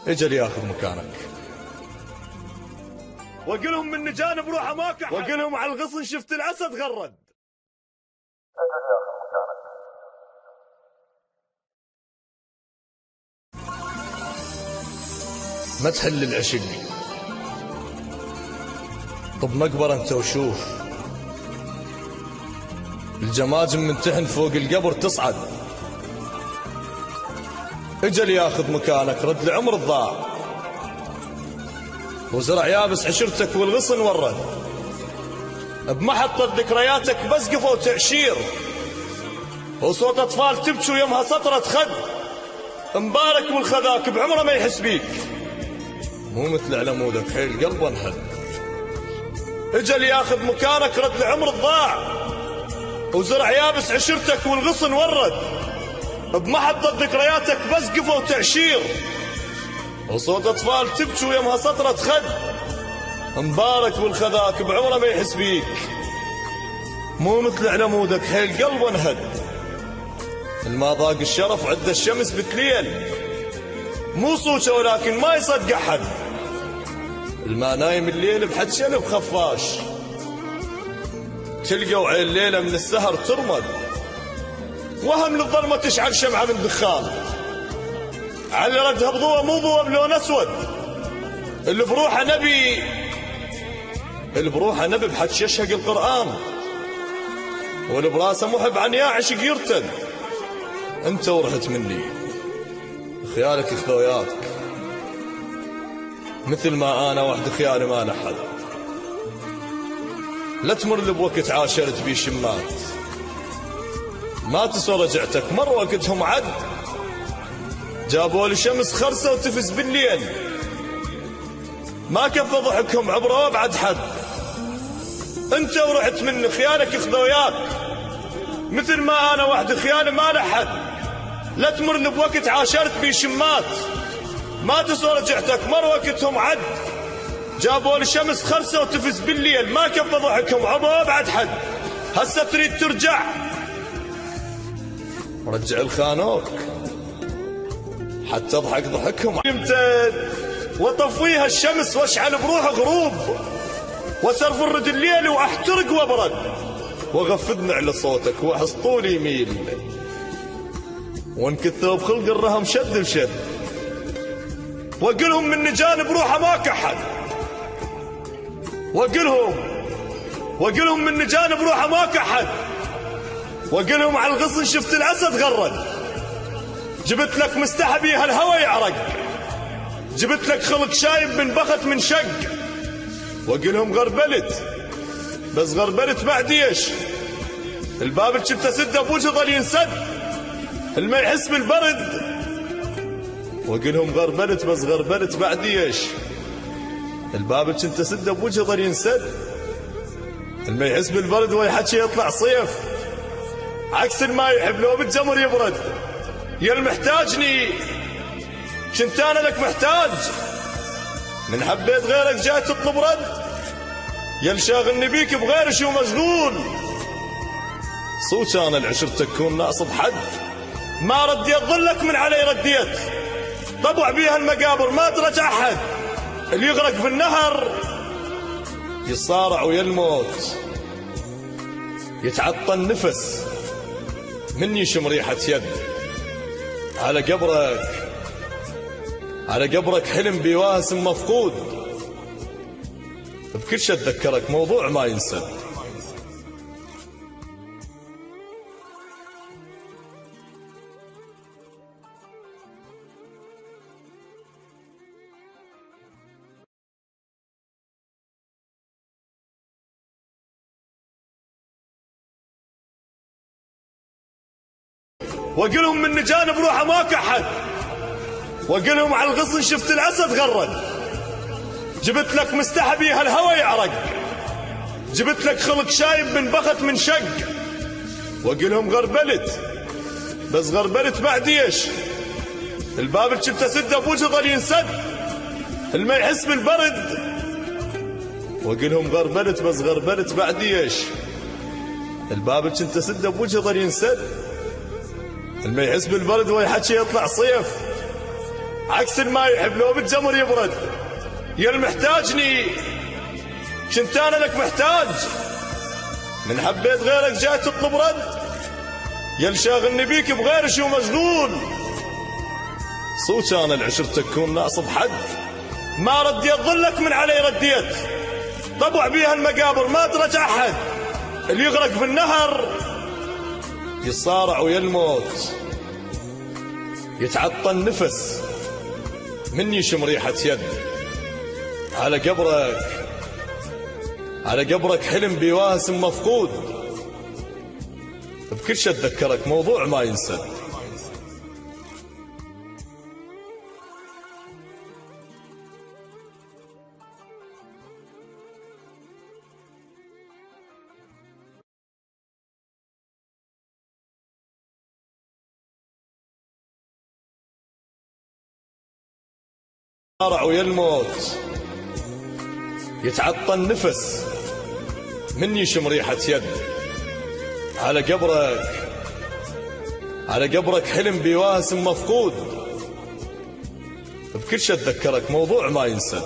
اجل ياخذ مكانك. وقلهم من جانب روحه ما كحل، وقلهم على الغصن شفت الأسد غرد. اجل ياخذ مكانك. ما تحل العشق، طب مقبرة انت وشوف الجماجم من تحن فوق القبر تصعد. اجل ياخذ مكانك، رد العمر الضاع، وزرع يابس عشرتك والغصن ورد. بمحطة ذكرياتك بس قفوا تعشير، وصوت أطفال تبكي ويمها سطرة خد. مبارك والخذاك بعمره ما يحس بيك، مو مثل علمودك حيل قلبه انحد. اجل ياخذ مكانك، رد العمر الضاع، وزرع يابس عشرتك والغصن ورد. بمحطة ذكرياتك بس قفوا تعشير، وصوت أطفال تبكي ويمها سطرة خد. مبارك والخذاك بعمره ما يحس بيك، مو مثل علمودك حيل قلبه انهد. الما ضاق الشرف عد الشمس بتليل، مو صوته ولكن ما يصدق أحد. الما نايم الليل بحد شنب خفاش، تلقوا عين الليلة من السهر ترمد. وهم للظلمة تشعل شمعة من دخان، على ردها بضوء مو ضوء بلون أسود. اللي بروحه نبي بحد يشهق القرآن، واللي براسه محب عن يا عشق يرتد. انت ورحت مني خيالك خذوياك، مثل ما انا وحد خيالي ما لحد. لا تمر لي بوقت عاشرت بيه شمات، ما تسوى رجعتك مر وقتهم عد. جابوا لي شمس خرسة وتفز بالليل، ما كفى ضحكهم عبره وابعد حد. انت ورحت مني خيالك خذوياك، مثل ما انا وحد خيالي ما لحد. لا تمرني بوقت عاشرت بيه شمات، ما تسوى رجعتك مر وقتهم عد. جابوا لي شمس خرسة وتفز بالليل، ما كفى ضحكهم عبره وابعد حد. هسه تريد ترجع، رجع الخانوك حتى اضحك ضحكهم يمتد. وطفيها الشمس واشعل بروح غروب، وسرف الرد الليل واحترق وابرد. وغفدني على صوتك واحس طولي يميل، وانكثوا بخلق الرهم شد بشد. وقلهم من جانب روحه ما كحد، وقلهم من جانب روحه ما كحد. وقلهم على الغصن شفت الأسد غرد. جبت لك مستحبي هالهوى يعرق، جبت لك خلق شايب من بخت من شق. وقلهم غربلت بس غربلت بعد ايش؟ الباب اللي شفته سده بوجه ظل ينسد، الما يحس بالبرد. وقلهم غربلت بس غربلت بعد ايش؟ الباب اللي شفته سده بوجه ظل ينسد، الما يحس بالبرد ويحكي يطلع صيف. عكس ما يحب لو بالجمر يبرد. يا المحتاجني كنت انا لك محتاج، من حبيت غيرك جاي تطلب رد. يا الشاغلني بيك بغير شو مشغول، صوت انا العشرتك كون ناصب حد. ما رديت ظلك من علي رديت، طبع بيها المقابر ما ترجع احد. اللي يغرق بالنهر يصارع ويا الموت، يتعطى النفس من يشم ريحة يد. على قبرك حلم بيواسم مفقود، بكل شيء اتذكرك موضوع ما ينسى. وقلهم من جانب روحه ما كحد، وقلهم على الغصن شفت الأسد غرد. جبت لك مستحبي هالهوى يعرق، جبت لك خلق شايب من بخت من شق. وقلهم غربلت بس غربلت بعد ايش؟ الباب اللي شفته سده بوجه ظل ينسد، الما يحس بالبرد. وقلهم غربلت بس غربلت بعد ايش؟ الباب اللي شفته سده بوجه ظل ينسد، الما يحس بالبرد ويحكي يطلع صيف. عكس ما يحب لو بالجمر يبرد. يا المحتاجني كنت انا لك محتاج، من حبيت غيرك جاي تطلب رد. يا الشاغلني بيك بغير شو مشغول، صوت انا العشرتك كون ناصب حد. ما رديت ظلك من علي رديت، طبع بيها المقابر ما ترجع حد. اللي يغرق في النهر يصارع ويا الموت، يتعطل نفس من يشم ريحة يد. على قبرك حلم بواسم مفقود، بكل شي اتذكرك موضوع ما ينسى. صارع ويا الموت، يتعطل نفس من يشم ريحة يد. على قبرك حلم بواسم مفقود، بكل شي اتذكرك موضوع ما ينسى.